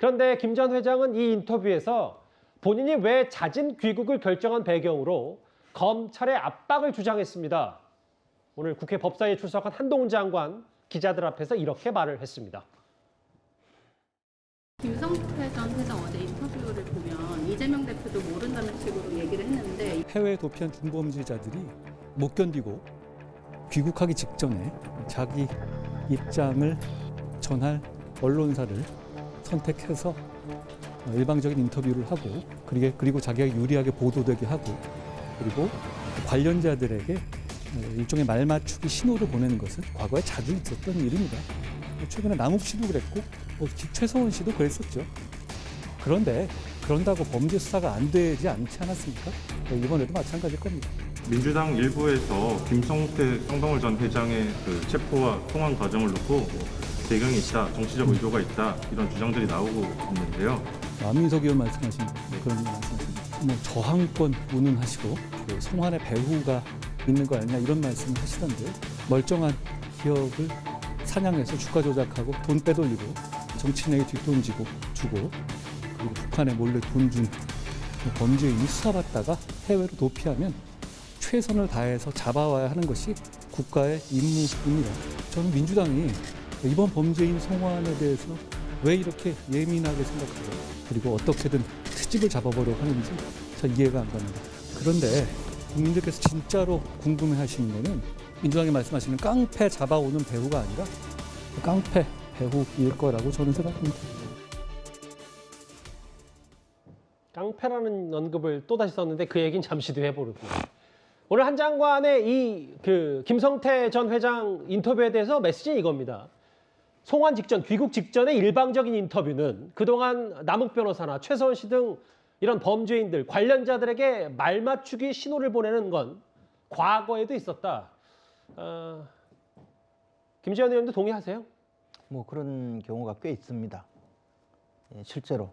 그런데 김 전 회장은 이 인터뷰에서 본인이 왜 자진 귀국을 결정한 배경으로 검찰의 압박을 주장했습니다. 오늘 국회 법사위에 출석한 한동훈 장관 기자들 앞에서 이렇게 말을 했습니다. 김성태 전 회장 어제 인터뷰를 보면 이재명 대표도 모른다는 식으로 얘기를 했는데 해외에 도피한 중범죄자들이 못 견디고 귀국하기 직전에 자기 입장을 전할 언론사를 선택해서 일방적인 인터뷰를 하고 그리고 자기가 유리하게 보도되게 하고 그리고 관련자들에게 일종의 말맞추기 신호를 보내는 것은 과거에 자주 있었던 일입니다. 최근에 남욱 씨도 그랬고 최서원 씨도 그랬었죠. 그런데 그런다고 범죄 수사가 안 되지 않지 않았습니까? 이번에도 마찬가지일 겁니다. 민주당 일부에서 김성태 쌍방울 전 회장의 그 체포와 송환 과정을 놓고 배경이 있다, 정치적 의도가 있다 이런 주장들이 나오고 있는데요. 안민석 의원 말씀하신 그런 말씀하신 저항권 운운하시고 송환의 배후가 있는 거 아니냐 이런 말씀을 하시던데 멀쩡한 기업을 사냥해서 주가 조작하고 돈 빼돌리고 정치인에게 뒷돈 주고 그리고 북한에 몰래 돈 준 범죄인이 수사받다가 해외로 도피하면 최선을 다해서 잡아와야 하는 것이 국가의 임무입니다. 저는 민주당이 이번 범죄인 송환에 대해서 왜 이렇게 예민하게 생각하고 그리고 어떻게든 트집을 잡아보려고 하는지 전 이해가 안 갑니다. 그런데 국민들께서 진짜로 궁금해하시는 거는 민주당이 말씀하시는 깡패 잡아오는 배후가 아니라 깡패 배후일 거라고 저는 생각합니다. 깡패라는 언급을 또다시 썼는데 그 얘기는 잠시 뒤에 해보겠습니다. 오늘 한 장관의 이 김성태 전 회장 인터뷰에 대해서 메시지는 이겁니다. 송환 직전, 귀국 직전의 일방적인 인터뷰는 그동안 남욱 변호사나 최서원 씨 등 이런 범죄인들, 관련자들에게 말맞추기 신호를 보내는 건 과거에도 있었다. 김지현 의원도 동의하세요? 뭐 그런 경우가 꽤 있습니다. 실제로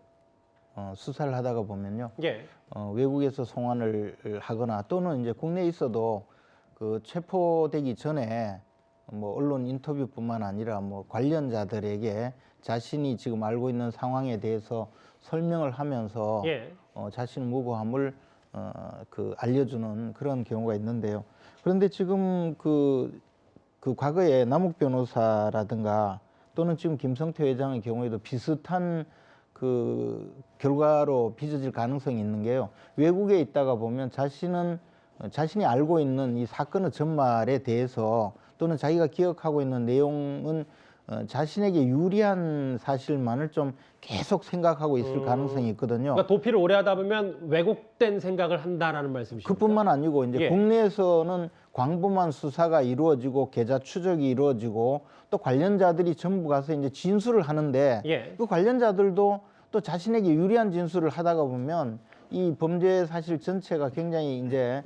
수사를 하다가 보면요. 예. 외국에서 송환을 하거나 또는 이제 국내에 있어도 그 체포되기 전에 뭐 언론 인터뷰뿐만 아니라 뭐 관련자들에게 자신이 지금 알고 있는 상황에 대해서 설명을 하면서 예. 자신의 무고함을 알려주는 그런 경우가 있는데요. 그런데 지금 그 과거에 남욱 변호사라든가 또는 지금 김성태 회장의 경우에도 비슷한 그 결과로 빚어질 가능성이 있는 게요. 외국에 있다가 보면 자신이 알고 있는 이 사건의 전말에 대해서 또는 자기가 기억하고 있는 내용은 자신에게 유리한 사실만을 좀 계속 생각하고 있을 가능성이 있거든요. 그러니까 도피를 오래 하다 보면 왜곡된 생각을 한다라는 말씀이십니까? 그뿐만 아니고 이제 예. 국내에서는 광범한 수사가 이루어지고 계좌 추적이 이루어지고 또 관련자들이 전부 가서 이제 진술을 하는데 예. 그 관련자들도 또 자신에게 유리한 진술을 하다가 보면 이 범죄 사실 전체가 굉장히 이제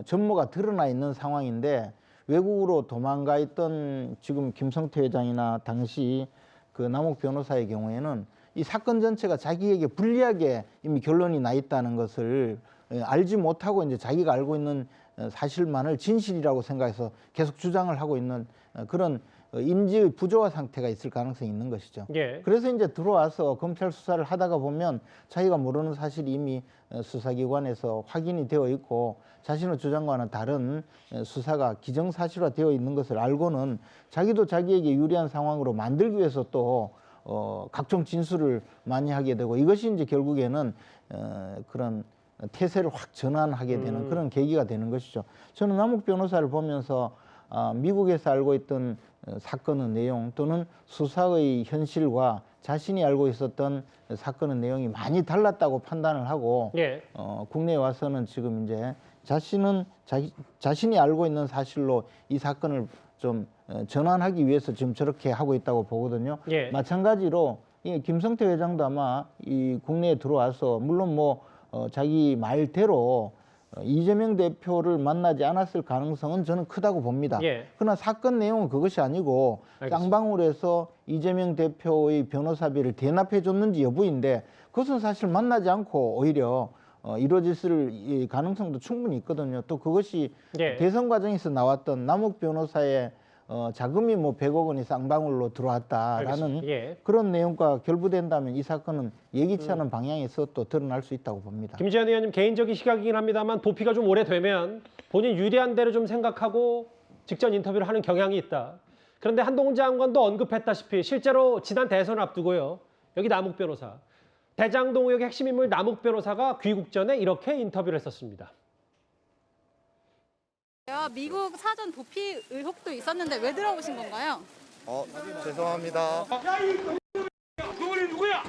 전모가 드러나 있는 상황인데 외국으로 도망가 있던 지금 김성태 회장이나 당시 그 남욱 변호사의 경우에는 이 사건 전체가 자기에게 불리하게 이미 결론이 나 있다는 것을 알지 못하고 이제 자기가 알고 있는 사실만을 진실이라고 생각해서 계속 주장을 하고 있는 그런 인지의 부조화 상태가 있을 가능성이 있는 것이죠. 예. 그래서 이제 들어와서 검찰 수사를 하다가 보면 자기가 모르는 사실이 이미 수사기관에서 확인이 되어 있고 자신의 주장과는 다른 수사가 기정사실화 되어 있는 것을 알고는 자기도 자기에게 유리한 상황으로 만들기 위해서 또 각종 진술을 많이 하게 되고 이것이 이제 결국에는 그런 태세를 확 전환하게 되는 그런 계기가 되는 것이죠. 저는 남욱 변호사를 보면서 미국에서 알고 있던 사건의 내용 또는 수사의 현실과 자신이 알고 있었던 사건의 내용이 많이 달랐다고 판단을 하고 예. 국내에 와서는 지금 이제 자신이 알고 있는 사실로 이 사건을 좀 전환하기 위해서 지금 저렇게 하고 있다고 보거든요. 예. 마찬가지로 이 김성태 회장도 아마 이 국내에 들어와서 물론 뭐 자기 말대로 이재명 대표를 만나지 않았을 가능성은 저는 크다고 봅니다. 예. 그러나 사건 내용은 그것이 아니고 알겠습니다. 쌍방울에서 이재명 대표의 변호사비를 대납해 줬는지 여부인데 그것은 사실 만나지 않고 오히려 이루어질 가능성도 충분히 있거든요. 또 그것이 예. 대선 과정에서 나왔던 남욱 변호사의 자금이 뭐 100억 원이 쌍방울로 들어왔다라는 알겠습니다. 예. 그런 내용과 결부된다면 이 사건은 예기치 않은 방향에서 또 드러날 수 있다고 봅니다. 김재현 의원님 개인적인 시각이긴 합니다만 도피가 좀 오래되면 본인 유리한 대로 좀 생각하고 직전 인터뷰를 하는 경향이 있다. 그런데 한동훈 장관도 언급했다시피 실제로 지난 대선을 앞두고요. 여기 남욱 변호사, 대장동 의혹의 핵심 인물 남욱 변호사가 귀국 전에 이렇게 인터뷰를 했었습니다. 미국 사전 도피 의혹도 있었는데 왜 들어오신 건가요? 죄송합니다. 그분이 누구야?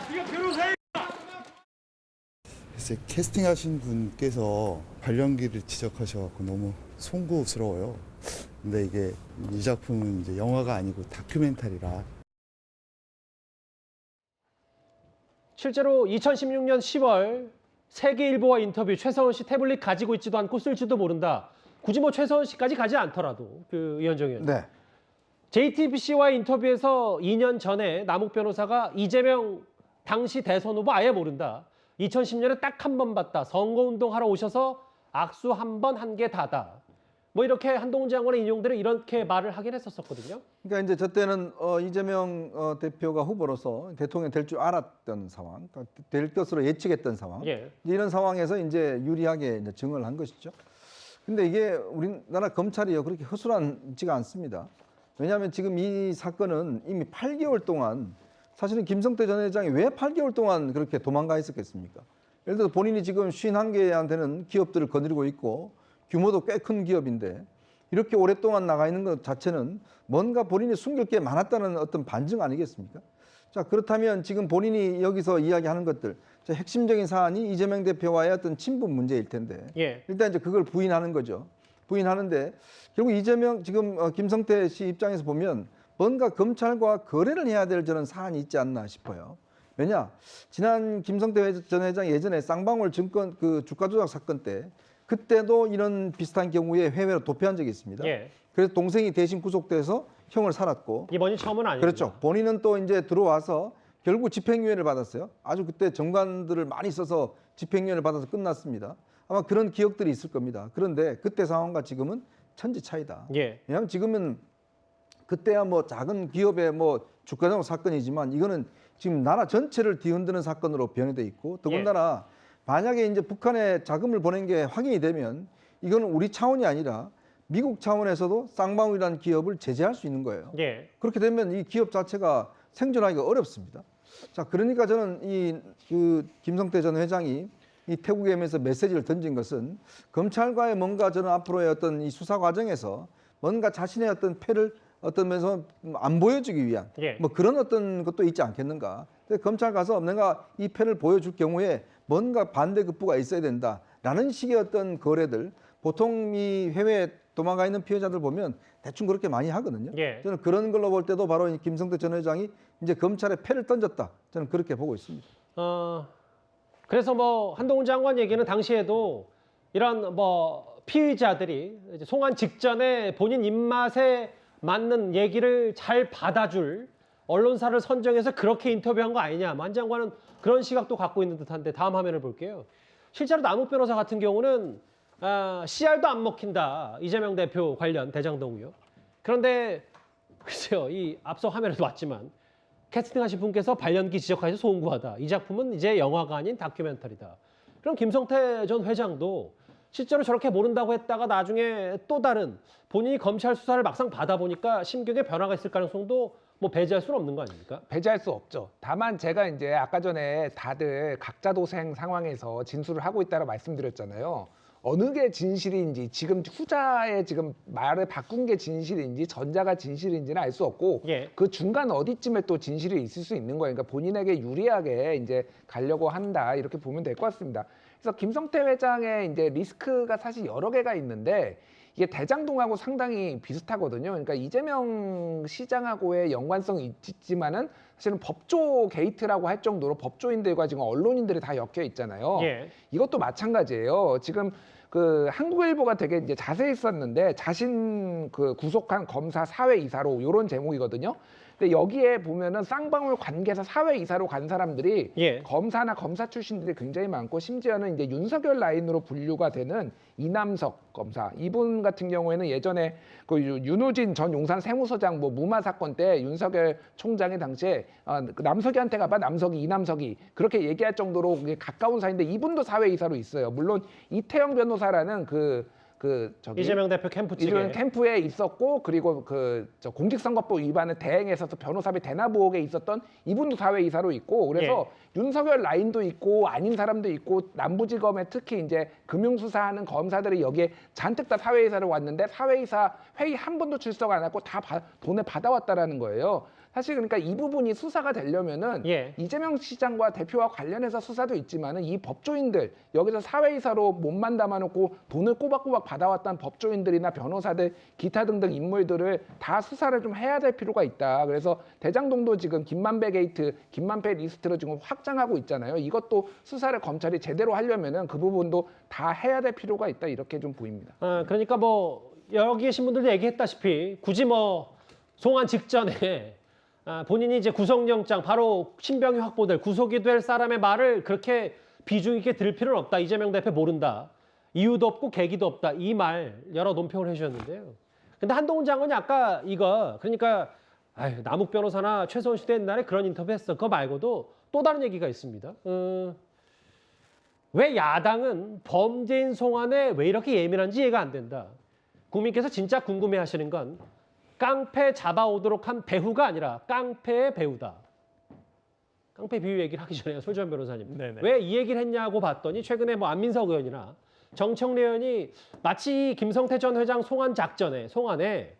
이게 변호사야. 글쎄 캐스팅하신 분께서 발연기를 지적하셔갖고 너무 송구스러워요. 근데 이게 이 작품은 이제 영화가 아니고 다큐멘터리라. 실제로 2016년 10월 세계일보와 인터뷰 최서원 씨 태블릿 가지고 있지도 않고 쓸지도 모른다. 굳이 뭐 최서원 씨까지 가지 않더라도 그 이현정 의원. 네. JTBC와의 인터뷰에서 2년 전에 남욱 변호사가 이재명 당시 대선 후보 아예 모른다. 2010년에 딱 한 번 봤다. 선거운동 하러 오셔서 악수 한 번 한 게 다다. 뭐 이렇게 한동훈 장관의 인용들을 이렇게 말을 하긴 했었거든요. 그러니까 이제 저 때는 이재명 대표가 후보로서 대통령이 될 줄 알았던 상황, 그러니까 될 것으로 예측했던 상황. 예. 이런 상황에서 이제 유리하게 이제 증언을 한 것이죠. 근데 이게 우리나라 검찰이요 그렇게 허술하지가 않습니다. 왜냐하면 지금 이 사건은 이미 8개월 동안 사실은 김성태 전 회장이 왜 8개월 동안 그렇게 도망가 있었겠습니까? 예를 들어서 본인이 지금 51개한테는 기업들을 거느리고 있고 규모도 꽤 큰 기업인데 이렇게 오랫동안 나가 있는 것 자체는 뭔가 본인이 숨길 게 많았다는 어떤 반증 아니겠습니까? 자, 그렇다면 지금 본인이 여기서 이야기하는 것들 핵심적인 사안이 이재명 대표와의 어떤 친분 문제일 텐데 예. 일단 이제 그걸 부인하는 거죠. 부인하는데 결국 이재명 지금 김성태 씨 입장에서 보면 뭔가 검찰과 거래를 해야 될 저런 사안이 있지 않나 싶어요. 왜냐? 지난 김성태 전 회장 예전에 쌍방울 증권 그 주가 조작 사건 때 그때도 이런 비슷한 경우에 해외로 도피한 적이 있습니다. 예. 그래서 동생이 대신 구속돼서 형을 살았고 이번이 처음은 아니죠. 그렇죠. 본인은 또 이제 들어와서 결국 집행유예를 받았어요. 아주 그때 정관들을 많이 써서 집행유예를 받아서 끝났습니다. 아마 그런 기억들이 있을 겁니다. 그런데 그때 상황과 지금은 천지 차이다. 예. 왜냐하면 지금은 그때야 뭐 작은 기업의 뭐 주가조작 사건이지만 이거는 지금 나라 전체를 뒤흔드는 사건으로 변해돼 있고 더군다나 만약에 이제 북한에 자금을 보낸 게 확인이 되면 이거는 우리 차원이 아니라 미국 차원에서도 쌍방울이라는 기업을 제재할 수 있는 거예요. 예. 그렇게 되면 이 기업 자체가 생존하기가 어렵습니다. 자, 그러니까 저는 그 김성태 전 회장이 이 태국에 면서 메시지를 던진 것은 검찰과의 뭔가 저는 앞으로의 어떤 이 수사 과정에서 뭔가 자신의 어떤 패를 어떤 면에서 안 보여주기 위한 예. 뭐 그런 어떤 것도 있지 않겠는가. 근데 검찰 가서 내가 이 패를 보여줄 경우에 뭔가 반대급부가 있어야 된다라는 식의 어떤 거래들 보통 이 해외에 도망가 있는 피해자들 보면 대충 그렇게 많이 하거든요. 예. 저는 그런 걸로 볼 때도 바로 이 김성태 전 회장이 이제 검찰에 패를 던졌다. 저는 그렇게 보고 있습니다. 그래서 뭐 한동훈 장관 얘기는 당시에도 이런 뭐 피의자들이 이제 송환 직전에 본인 입맛에 맞는 얘기를 잘 받아줄 언론사를 선정해서 그렇게 인터뷰한 거 아니냐. 한 장관은 그런 시각도 갖고 있는 듯한데 다음 화면을 볼게요. 실제로 남욱 변호사 같은 경우는 CR도 안 먹힌다. 이재명 대표 관련 대장동 의혹. 그런데 글쎄요. 이 앞서 화면에도 왔지만 캐스팅하신 분께서 발연기 지적하셔서 송구하다. 이 작품은 이제 영화가 아닌 다큐멘터리다. 그럼 김성태 전 회장도 실제로 저렇게 모른다고 했다가 나중에 또 다른 본인이 검찰 수사를 막상 받아보니까 심경의 변화가 있을 가능성도 뭐 배제할 수는 없는 거 아닙니까? 배제할 수 없죠. 다만 제가 이제 아까 전에 다들 각자 도생 상황에서 진술을 하고 있다고 말씀드렸잖아요. 어느 게 진실인지 지금 후자의 지금 말을 바꾼 게 진실인지 전자가 진실인지는 알 수 없고 예. 그 중간 어디쯤에 또 진실이 있을 수 있는 거예요. 그러니까 본인에게 유리하게 이제 가려고 한다 이렇게 보면 될 것 같습니다. 그래서 김성태 회장의 이제 리스크가 사실 여러 개가 있는데 이게 대장동하고 상당히 비슷하거든요. 그러니까 이재명 시장하고의 연관성이 있지만은 사실은 법조 게이트라고 할 정도로 법조인들과 지금 언론인들이 다 엮여 있잖아요. 예. 이것도 마찬가지예요. 지금 그 한국일보가 되게 이제 자세히 썼는데 자신 그 구속한 검사 사회 이사로 이런 제목이거든요. 근데 여기에 보면은 쌍방울 관계에서 사회이사로 간 사람들이 예. 검사나 검사 출신들이 굉장히 많고 심지어는 이제 윤석열 라인으로 분류가 되는 이남석 검사 이분 같은 경우에는 예전에 그 윤우진 전 용산 세무서장 뭐 무마 사건 때 윤석열 총장이 당시에 그 남석이한테 가봐 남석이 이남석이 그렇게 얘기할 정도로 가까운 사이인데 이분도 사회이사로 있어요. 물론 이태영 변호사라는 저기 이재명 대표 캠프 측에 이재명 캠프에 있었고 그리고 저 공직선거법 위반을 대행해서 변호사비 대납 의혹에 있었던 이분도 사회이사로 있고 그래서 윤석열 라인도 있고 아닌 사람도 있고 남부지검에 특히 이제 금융수사하는 검사들이 여기에 잔뜩 다 사회이사로 왔는데 사회이사 회의 한 번도 출석 안 하고 다 돈을 받아왔다라는 거예요. 사실 그러니까 이 부분이 수사가 되려면은 이재명 시장과 대표와 관련해서 수사도 있지만은 이 법조인들 여기서 사회이사로 몸만 담아놓고 돈을 꼬박꼬박 받아왔던 법조인들이나 변호사들 기타 등등 인물들을 다 수사를 좀 해야 될 필요가 있다. 그래서 대장동도 지금 김만배 게이트, 김만배 리스트로 지금 확장하고 있잖아요. 이것도 수사를 검찰이 제대로 하려면은 그 부분도 다 해야 될 필요가 있다. 이렇게 좀 보입니다. 그러니까 뭐 여기 계신 분들도 얘기했다시피 굳이 뭐 송환 직전에 본인이 이제 구속영장 바로 신병이 확보될 구속이 될 사람의 말을 그렇게 비중 있게 들을 필요는 없다. 이재명 대표 모른다. 이유도 없고 계기도 없다. 이 말 여러 논평을 해주셨는데요. 근데 한동훈 장관이 아까 이거 그러니까 남욱 변호사나 최소원 씨도 옛날에 그런 인터뷰 했어. 그거 말고도 또 다른 얘기가 있습니다. 왜 야당은 범죄인 송환에 왜 이렇게 예민한지 이해가 안 된다. 국민께서 진짜 궁금해하시는 건 깡패 잡아오도록 한 배후가 아니라 깡패의 배후다. 깡패 비유 얘기를 하기 전에 솔전 변호사님. 왜 이 얘기를 했냐고 봤더니 최근에 뭐 안민석 의원이나 정청래 의원이 마치 김성태 전 회장 송환에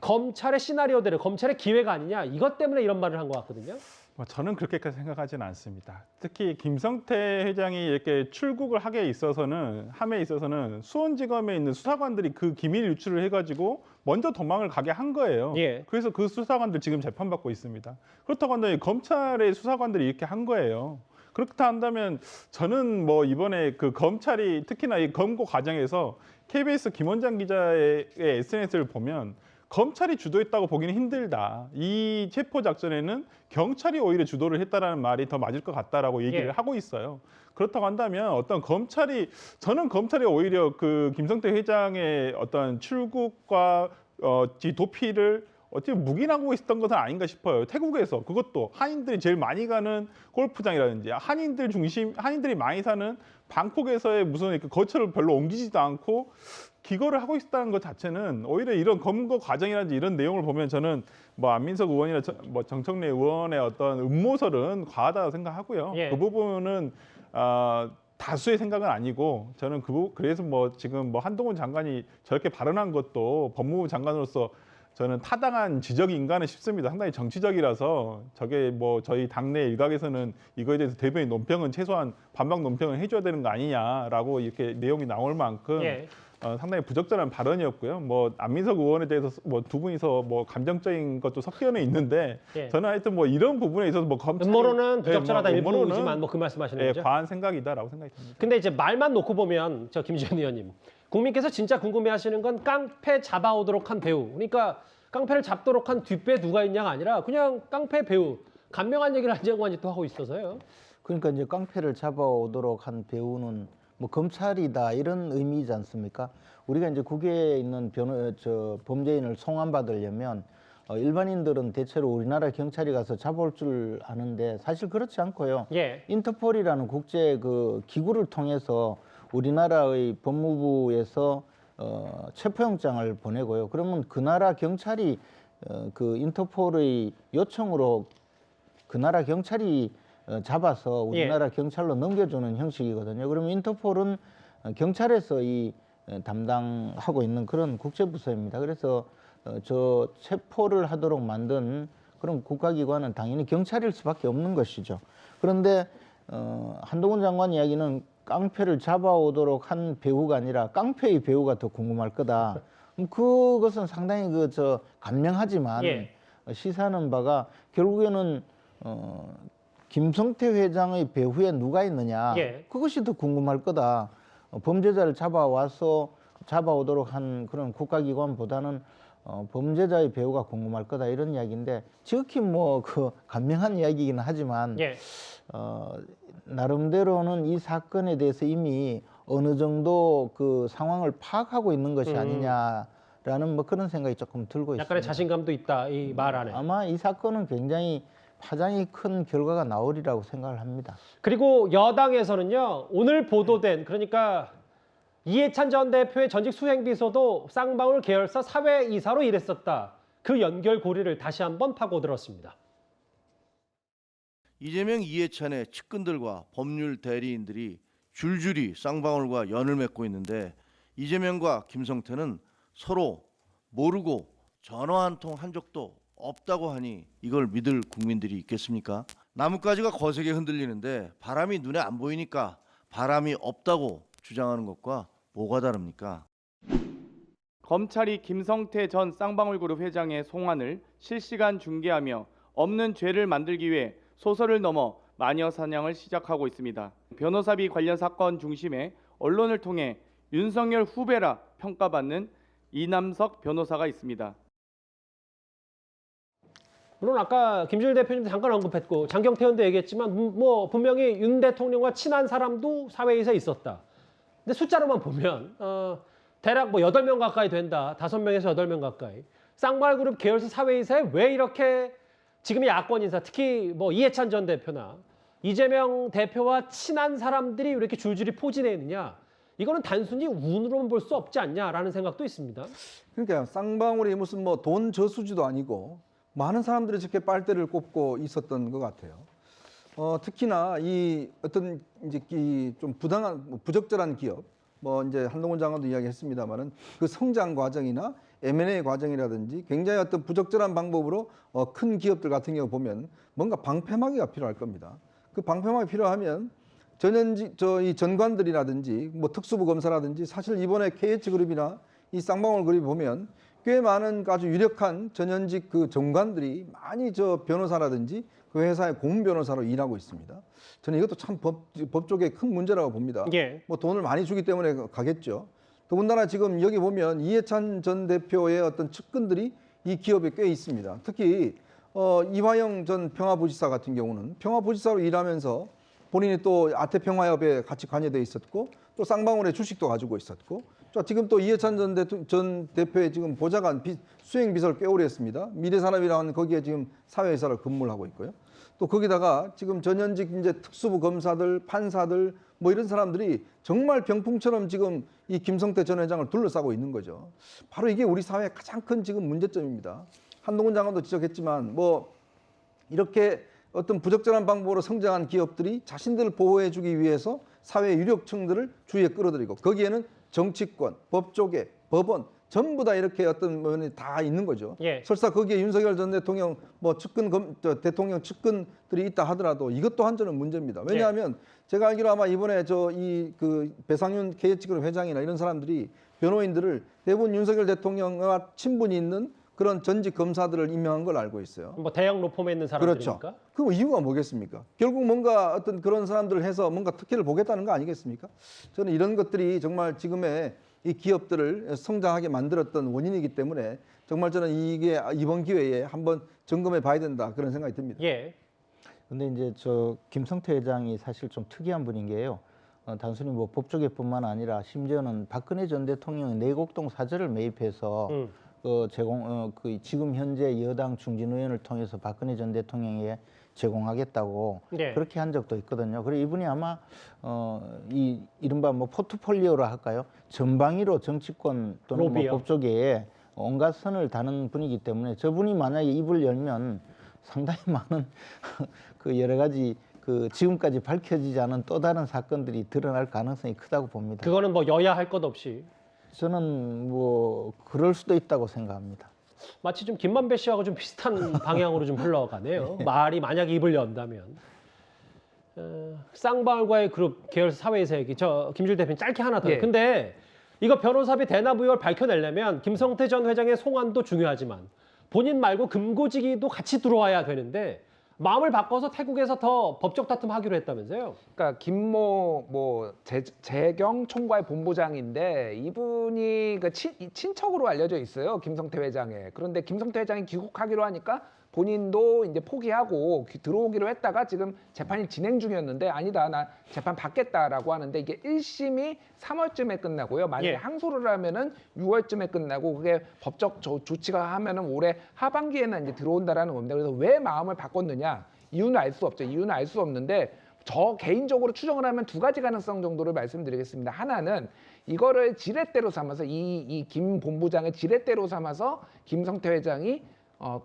검찰의 시나리오대로 검찰의 기회가 아니냐 이것 때문에 이런 말을 한 것 같거든요. 저는 그렇게까지 생각하지는 않습니다. 특히 김성태 회장이 이렇게 출국을 함에 있어서는 수원지검에 있는 수사관들이 그 기밀 유출을 해가지고 먼저 도망을 가게 한 거예요. 그래서 그 수사관들 지금 재판받고 있습니다. 그렇다고 한다면 검찰의 수사관들이 이렇게 한 거예요. 그렇다 한다면 저는 뭐 이번에 그 검찰이 특히나 이 검거 과정에서 KBS 김원장 기자의 SNS를 보면 검찰이 주도했다고 보기는 힘들다. 이 체포 작전에는 경찰이 오히려 주도를 했다라는 말이 더 맞을 것 같다라고 얘기를 하고 있어요. 그렇다고 한다면 저는 검찰이 오히려 그 김성태 회장의 어떤 출국과 도피를 어떻게 묵인하고 있었던 것은 아닌가 싶어요. 태국에서 그것도 한인들이 제일 많이 가는 골프장이라든지 한인들이 많이 사는 방콕에서의 무슨 거처를 별로 옮기지도 않고 기거를 하고 있다는 것 자체는 오히려 이런 검거 과정이라든지 이런 내용을 보면 저는 뭐 안민석 의원이나 뭐 정청래 의원의 어떤 음모설은 과하다고 생각하고요. 그 부분은 다수의 생각은 아니고 저는 그래서 뭐 지금 뭐 한동훈 장관이 저렇게 발언한 것도 법무부 장관으로서 저는 타당한 지적인가는 싶습니다. 상당히 정치적이라서 저게 뭐 저희 당내 일각에서는 이거에 대해서 대변인 논평은 최소한 반박 논평을 해줘야 되는 거 아니냐라고 이렇게 내용이 나올 만큼 상당히 부적절한 발언이었고요. 뭐 안민석 의원에 대해서 뭐 두 분이서 뭐 감정적인 것도 섞여는 있는데 저는 하여튼 뭐 이런 부분에 있어서 뭐 검찰이 음모론은 부적절하다 일부지만 뭐 그 말씀하시는 거죠. 과한 생각이다라고 생각이 듭니다. 근데 이제 말만 놓고 보면 김지현 의원님 국민께서 진짜 궁금해하시는 건 깡패 잡아오도록 한 배우. 그러니까 깡패를 잡도록 한 뒷배에 누가 있냐가 아니라 그냥 깡패 배우. 간명한 얘기를 한 장관이 또 하고 있어서요. 그러니까 이제 깡패를 잡아오도록 한 배우는 뭐 검찰이다 이런 의미이지 않습니까? 우리가 이제 국외에 있는 범죄인을 송환받으려면 일반인들은 대체로 우리나라 경찰이 가서 잡아올 줄 아는데 사실 그렇지 않고요. 인터폴이라는 국제 그 기구를 통해서 우리나라의 법무부에서 체포영장을 보내고요. 그러면 그 나라 경찰이 그 인터폴의 요청으로 그 나라 경찰이 잡아서 우리나라 경찰로 넘겨주는 형식이거든요. 그러면 인터폴은 경찰에서 이 담당하고 있는 그런 국제부서입니다. 그래서 저 체포를 하도록 만든 그런 국가기관은 당연히 경찰일 수밖에 없는 것이죠. 그런데 한동훈 장관 이야기는 깡패를 잡아오도록 한 배우가 아니라 깡패의 배우가 더 궁금할 거다. 그것은 상당히 간명하지만 시사하는 바가 결국에는 김성태 회장의 배후에 누가 있느냐 그것이 더 궁금할 거다. 범죄자를 잡아오도록 한 그런 국가기관보다는 범죄자의 배후가 궁금할 거다 이런 이야기인데 지극히 뭐 그 간명한 이야기이긴 하지만 예. 나름대로는 이 사건에 대해서 이미 어느 정도 그 상황을 파악하고 있는 것이 아니냐라는 뭐 그런 생각이 조금 들고 있습니다. 약간의 자신감도 있다 이 말 안에. 아마 이 사건은 굉장히 파장이 큰 결과가 나오리라고 생각을 합니다. 그리고 여당에서는요 오늘 보도된 그러니까 이해찬 전 대표의 전직 수행비서도 쌍방울 계열사 사회이사로 일했었다. 그 연결고리를 다시 한번 파고들었습니다. 이재명 이해찬의 측근들과 법률 대리인들이 줄줄이 쌍방울과 연을 맺고 있는데 이재명과 김성태는 서로 모르고 전화 한 통 한 적도 없다고 하니 이걸 믿을 국민들이 있겠습니까? 나뭇가지가 거세게 흔들리는데 바람이 눈에 안 보이니까 바람이 없다고 주장하는 것과 뭐가 다릅니까? 검찰이 김성태 전 쌍방울그룹 회장의 송환을 실시간 중계하며 없는 죄를 만들기 위해 소설을 넘어 마녀 사냥을 시작하고 있습니다. 변호사비 관련 사건 중심에 언론을 통해 윤석열 후배라 평가받는 이남석 변호사가 있습니다. 물론 아까 김준일 대표님도 잠깐 언급했고 장경태 의원도 얘기했지만 뭐 분명히 윤 대통령과 친한 사람도 사회에서 있었다. 근데 숫자로만 보면 대략 뭐 8명 가까이 된다. 5명에서 8명 가까이. 쌍방울그룹 계열사 사회이사에 왜 이렇게 지금의 야권 인사 특히 뭐 이해찬 전 대표나 이재명 대표와 친한 사람들이 이렇게 줄줄이 포진해 있느냐. 이거는 단순히 운으로만 볼 수 없지 않냐라는 생각도 있습니다. 그러니까 쌍방울이 무슨 뭐 돈 저수지도 아니고 많은 사람들이 저렇게 빨대를 꼽고 있었던 것 같아요. 특히나 이 어떤 이제 좀 부당한 부적절한 기업, 뭐 이제 한동훈 장관도 이야기했습니다만은 그 성장 과정이나 M&A 과정이라든지 굉장히 어떤 부적절한 방법으로 큰 기업들 같은 경우 보면 뭔가 방패막이가 필요할 겁니다. 그 방패막이 필요하면 이 전관들이라든지 뭐 특수부 검사라든지 사실 이번에 KH그룹이나 이 쌍방울그룹이 보면 꽤 많은 아주 유력한 전현직 그 정관들이 많이 저 변호사라든지 그 회사의 고문 변호사로 일하고 있습니다. 저는 이것도 참 법 쪽에 큰 문제라고 봅니다. 예. 뭐 돈을 많이 주기 때문에 가겠죠. 더군다나 지금 여기 보면 이해찬 전 대표의 어떤 측근들이 이 기업에 꽤 있습니다. 특히 이화영 전 평화부지사 같은 경우는 평화부지사로 일하면서 본인이 또 아태평화협에 같이 관여돼 있었고 또 쌍방울의 주식도 가지고 있었고 지금 또 이해찬 전 대표의 지금 보좌관 수행 비서를 꽤 오래 했습니다. 미래산업이라는 거기에 지금 사회이사를 근무를 하고 있고요. 또 거기다가 지금 전현직 이제 특수부 검사들, 판사들 뭐 이런 사람들이 정말 병풍처럼 지금 이 김성태 전 회장을 둘러싸고 있는 거죠. 바로 이게 우리 사회의 가장 큰 지금 문제점입니다. 한동훈 장관도 지적했지만 뭐 이렇게 어떤 부적절한 방법으로 성장한 기업들이 자신들을 보호해주기 위해서 사회 유력층들을 주위에 끌어들이고 거기에는 정치권, 법조계, 법원 전부 다 이렇게 어떤 면이 다 있는 거죠. 예. 설사 거기에 윤석열 전 대통령 뭐 대통령 측근들이 있다 하더라도 이것도 한전은 문제입니다. 왜냐하면 제가 알기로 아마 이번에 그 배상윤 KH그룹 회장이나 이런 사람들이 변호인들을 대부분 윤석열 대통령과 친분이 있는 그런 전직 검사들을 임명한 걸 알고 있어요. 뭐 대형 로펌에 있는 사람들입니까? 그렇죠. 그 이유가 뭐겠습니까? 결국 뭔가 어떤 그런 사람들을 해서 뭔가 특혜를 보겠다는 거 아니겠습니까? 저는 이런 것들이 정말 지금의 이 기업들을 성장하게 만들었던 원인이기 때문에 정말 저는 이게 이번 기회에 한번 점검해 봐야 된다 그런 생각이 듭니다. 예. 근데 이제 김성태 회장이 사실 좀 특이한 분인 게요. 단순히 뭐 법조계뿐만 아니라 심지어는 박근혜 전 대통령의 내곡동 사저를 매입해서 지금 현재 여당 중진 의원을 통해서 박근혜 전 대통령에게 제공하겠다고 그렇게 한 적도 있거든요. 그리고 이분이 아마 이 이른바 뭐 포트폴리오라 할까요? 전방위로 정치권 또는 뭐 법조계에 온갖 선을 다는 분이기 때문에 저분이 만약에 입을 열면 상당히 많은 그 여러 가지 그 지금까지 밝혀지지 않은 또 다른 사건들이 드러날 가능성이 크다고 봅니다. 그거는 뭐 여야 할 것 없이. 저는 뭐 그럴 수도 있다고 생각합니다. 마치 좀 김만배 씨하고 좀 비슷한 방향으로 좀 흘러가네요. 말이 만약에 입을 연다면. 쌍방울과의 그룹 계열사 사회이사 얘기 김준일 대표님 짧게 하나 더. 근데 이거 변호사비 대납 의혹을 밝혀내려면 김성태 전 회장의 송환도 중요하지만 본인 말고 금고지기도 같이 들어와야 되는데 마음을 바꿔서 태국에서 더 법적 다툼 하기로 했다면서요? 그러니까 김모 재경 총괄 본부장인데 이분이 그 친척으로 알려져 있어요. 김성태 회장에. 그런데 김성태 회장이 귀국하기로 하니까 본인도 이제 포기하고 들어오기로 했다가 지금 재판이 진행 중이었는데 아니다, 나 재판 받겠다라고 하는데 이게 1심이 3월쯤에 끝나고요. 만약에 예. 항소를 하면은 6월쯤에 끝나고 그게 법적 조치가 하면은 올해 하반기에는 이제 들어온다라는 겁니다. 그래서 왜 마음을 바꿨느냐? 이유는 알 수 없죠. 이유는 알 수 없는데 저 개인적으로 추정을 하면 두 가지 가능성 정도를 말씀드리겠습니다. 하나는 이거를 지렛대로 삼아서 이 김 본부장의 지렛대로 삼아서 김성태 회장이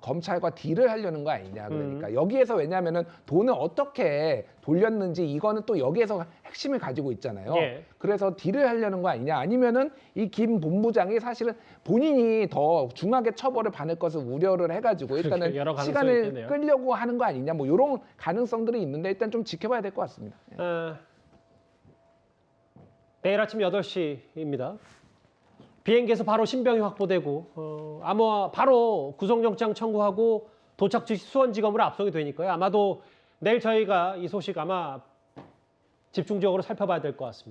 검찰과 딜을 하려는 거 아니냐. 그러니까 여기에서 왜냐하면은 돈을 어떻게 돌렸는지 이거는 또 여기에서 핵심을 가지고 있잖아요. 예. 그래서 딜을 하려는 거 아니냐. 아니면은 이 김 본부장이 사실은 본인이 더 중하게 처벌을 받을 것을 우려를 해가지고 일단은 여러 가능성이 시간을 있겠네요. 끌려고 하는 거 아니냐. 뭐 이런 가능성들이 있는데 일단 좀 지켜봐야 될 것 같습니다. 내일 아침 8시입니다. 비행기에서 바로 신병이 확보되고 아마 바로 구속영장 청구하고 도착 즉시 수원지검으로 압송이 되니까요. 아마도 내일 저희가 이 소식 아마 집중적으로 살펴봐야 될 것 같습니다.